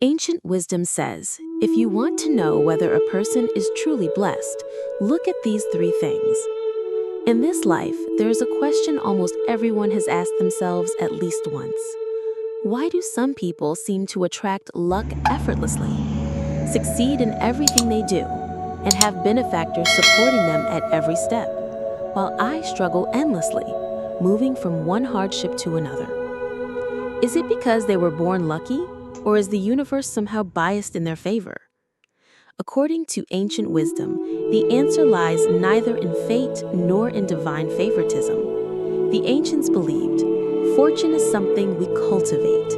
Ancient wisdom says, if you want to know whether a person is truly blessed, look at these three things. In this life, there is a question almost everyone has asked themselves at least once. Why do some people seem to attract luck effortlessly, succeed in everything they do, and have benefactors supporting them at every step, while I struggle endlessly, moving from one hardship to another? Is it because they were born lucky? Or is the universe somehow biased in their favor? According to ancient wisdom, the answer lies neither in fate nor in divine favoritism. The ancients believed, fortune is something we cultivate.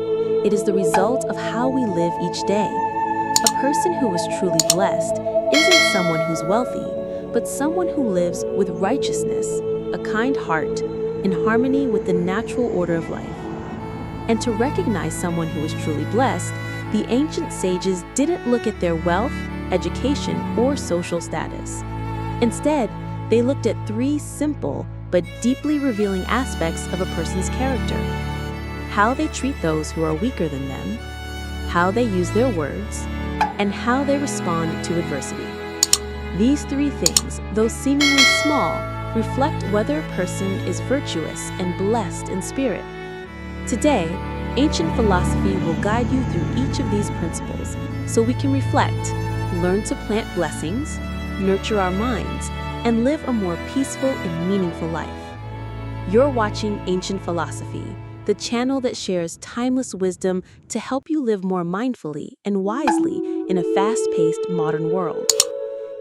It is the result of how we live each day. A person who is truly blessed isn't someone who's wealthy, but someone who lives with righteousness, a kind heart, in harmony with the natural order of life. And to recognize someone who is truly blessed, the ancient sages didn't look at their wealth, education, or social status. Instead, they looked at three simple but deeply revealing aspects of a person's character: how they treat those who are weaker than them, how they use their words, and how they respond to adversity. These three things, though seemingly small, reflect whether a person is virtuous and blessed in spirit. Today, ancient philosophy will guide you through each of these principles so we can reflect, learn to plant blessings, nurture our minds, and live a more peaceful and meaningful life. You're watching Ancient Philosophy, the channel that shares timeless wisdom to help you live more mindfully and wisely in a fast-paced modern world.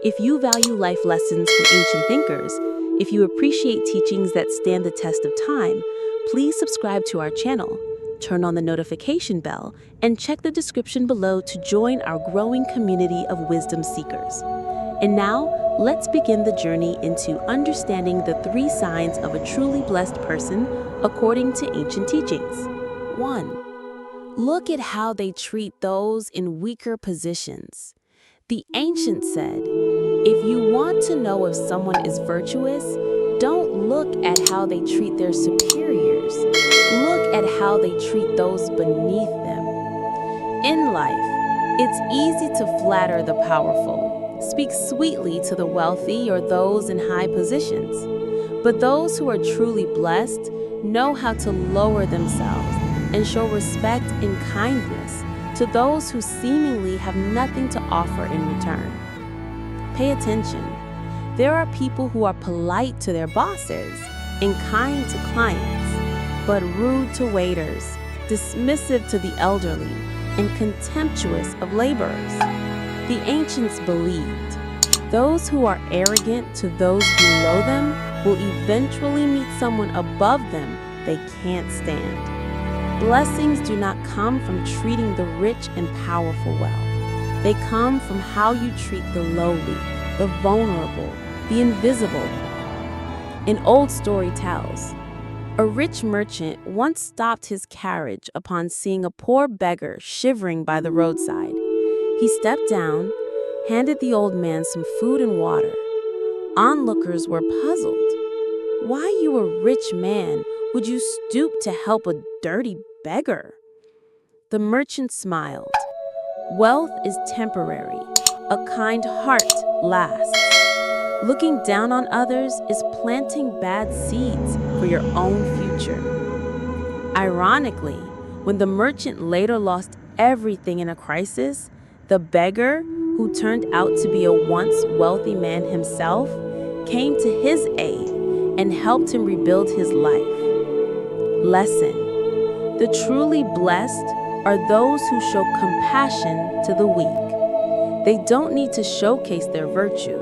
If you value life lessons from ancient thinkers, if you appreciate teachings that stand the test of time, please subscribe to our channel, turn on the notification bell, and check the description below to join our growing community of wisdom seekers. And now, let's begin the journey into understanding the three signs of a truly blessed person according to ancient teachings. 1. Look at how they treat those in weaker positions. The ancients said, if you want to know if someone is virtuous, don't look at how they treat their superiors. Look at how they treat those beneath them. In life, it's easy to flatter the powerful, speak sweetly to the wealthy or those in high positions. But those who are truly blessed know how to lower themselves and show respect and kindness to those who seemingly have nothing to offer in return. Pay attention. There are people who are polite to their bosses and kind to clients, but rude to waiters, dismissive to the elderly, and contemptuous of laborers. The ancients believed those who are arrogant to those below them will eventually meet someone above them they can't stand. Blessings do not come from treating the rich and powerful well. They come from how you treat the lowly, the vulnerable, the invisible. An old story tells, a rich merchant once stopped his carriage upon seeing a poor beggar shivering by the roadside. He stepped down, handed the old man some food and water. Onlookers were puzzled. Why, you a rich man, would you stoop to help a dirty beggar? The merchant smiled. Wealth is temporary. A kind heart lasts. Looking down on others is planting bad seeds for your own future. Ironically, when the merchant later lost everything in a crisis, the beggar, who turned out to be a once wealthy man himself, came to his aid and helped him rebuild his life. Lesson: the truly blessed are those who show compassion to the weak. They don't need to showcase their virtue.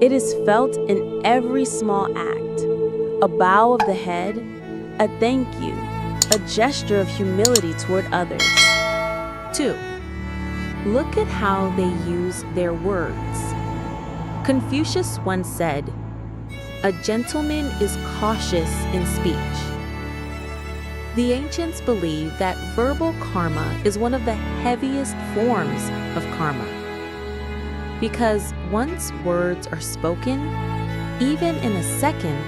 It is felt in every small act: a bow of the head, a thank you, a gesture of humility toward others. 2. Look at how they use their words. Confucius once said, "A gentleman is cautious in speech." The ancients believed that verbal karma is one of the heaviest forms of karma. Because once words are spoken, even in a second,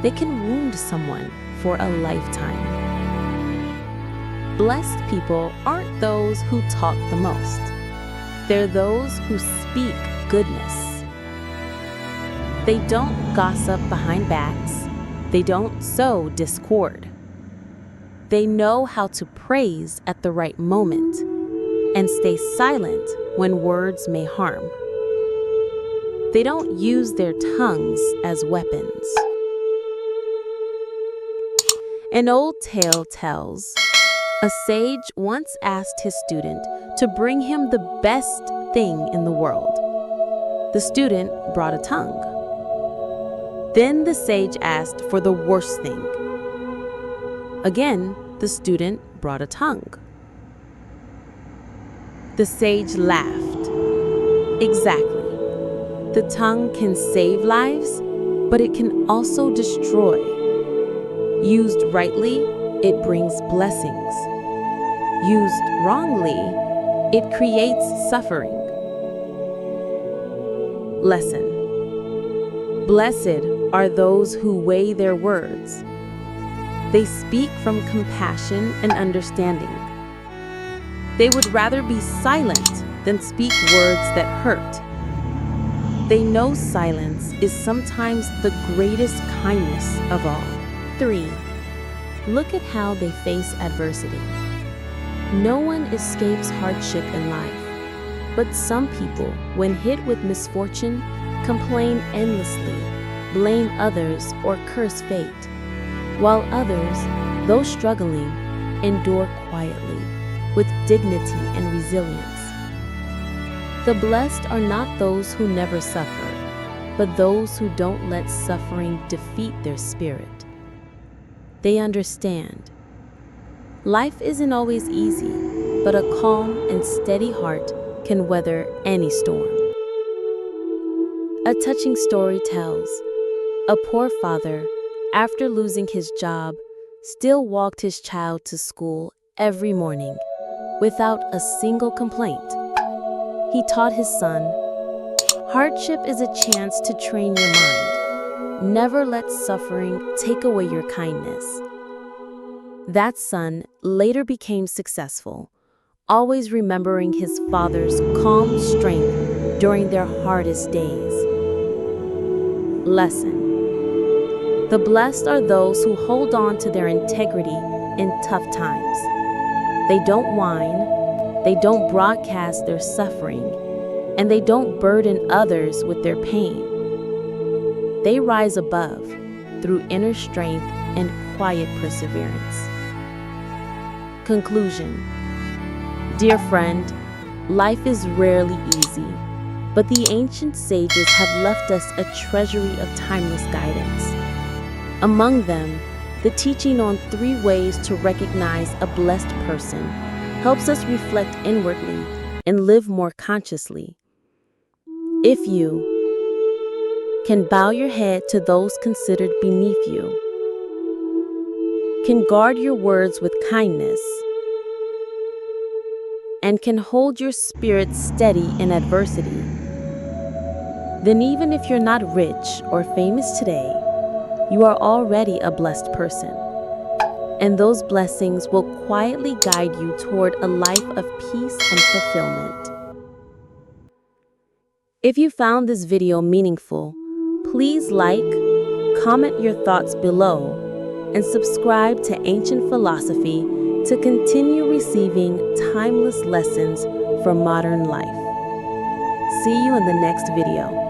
they can wound someone for a lifetime. Blessed people aren't those who talk the most. They're those who speak goodness. They don't gossip behind backs. They don't sow discord. They know how to praise at the right moment and stay silent when words may harm. They don't use their tongues as weapons. An old tale tells, a sage once asked his student to bring him the best thing in the world. The student brought a tongue. Then the sage asked for the worst thing. Again, the student brought a tongue. The sage laughed. Exactly. The tongue can save lives, but it can also destroy. Used rightly, it brings blessings. Used wrongly, it creates suffering. Lesson. Blessed are those who weigh their words. They speak from compassion and understanding. They would rather be silent than speak words that hurt. They know silence is sometimes the greatest kindness of all. 3. Look at how they face adversity. No one escapes hardship in life, but some people, when hit with misfortune, complain endlessly, blame others, or curse fate, while others, though struggling, endure quietly, with dignity and resilience. The blessed are not those who never suffer, but those who don't let suffering defeat their spirit. They understand. Life isn't always easy, but a calm and steady heart can weather any storm. A touching story tells, a poor father, after losing his job, still walked his child to school every morning without a single complaint. He taught his son, hardship is a chance to train your mind. Never let suffering take away your kindness. That son later became successful, always remembering his father's calm strength during their hardest days. Lesson. The blessed are those who hold on to their integrity in tough times. They don't whine, they don't broadcast their suffering, and they don't burden others with their pain. They rise above through inner strength and quiet perseverance. Conclusion. Dear friend, life is rarely easy, but the ancient sages have left us a treasury of timeless guidance. Among them, the teaching on 3 ways to recognize a blessed person helps us reflect inwardly and live more consciously. If you can bow your head to those considered beneath you, can guard your words with kindness, and can hold your spirit steady in adversity, then even if you're not rich or famous today, you are already a blessed person. And those blessings will quietly guide you toward a life of peace and fulfillment. If you found this video meaningful, please like, comment your thoughts below, and subscribe to Ancient Philosophy to continue receiving timeless lessons from modern life. See you in the next video.